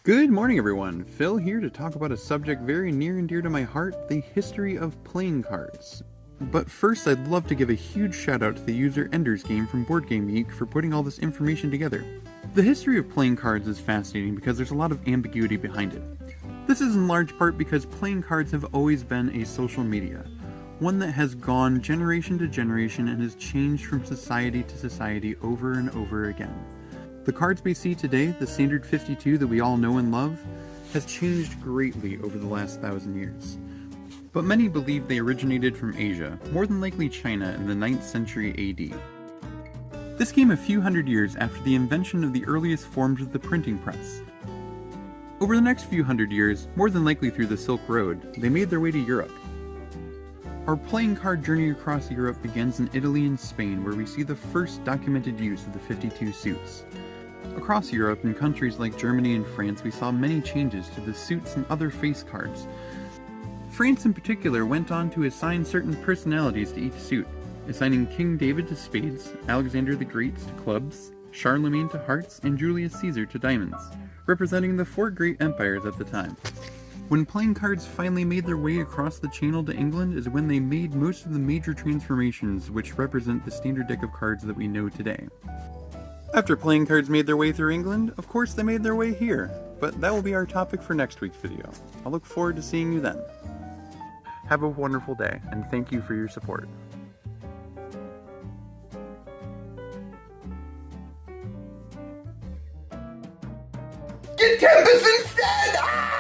Good morning, everyone. Phil here to talk about a subject very near and dear to my heart, the history of playing cards. But first, I'd love to give a huge shout out to the user Ender's Game from Board Game Geek for putting all this information together. The history of playing cards is fascinating because there's a lot of ambiguity behind it. This is in large part because playing cards have always been a social media, one that has gone generation to generation and has changed from society to society over and over again. The cards we see today, the standard 52 that we all know and love, has changed greatly over the last 1,000 years. But many believe they originated from Asia, more than likely China in the 9th century AD. This came a few hundred years after the invention of the earliest forms of the printing press. Over the next few hundred years, more than likely through the Silk Road, they made their way to Europe. Our playing card journey across Europe begins in Italy and Spain, where we see the first documented use of the 52 suits. Across Europe, in countries like Germany and France, we saw many changes to the suits and other face cards. France in particular went on to assign certain personalities to each suit, assigning King David to spades, Alexander the Great to clubs, Charlemagne to hearts, and Julius Caesar to diamonds, representing the four great empires at the time. When playing cards finally made their way across the channel to England is when they made most of the major transformations which represent the standard deck of cards that we know today. After playing cards made their way through England, of course they made their way here, but that will be our topic for next week's video. I'll look forward to seeing you then. Have a wonderful day, and thank you for your support. Get Tempest instead! Ah!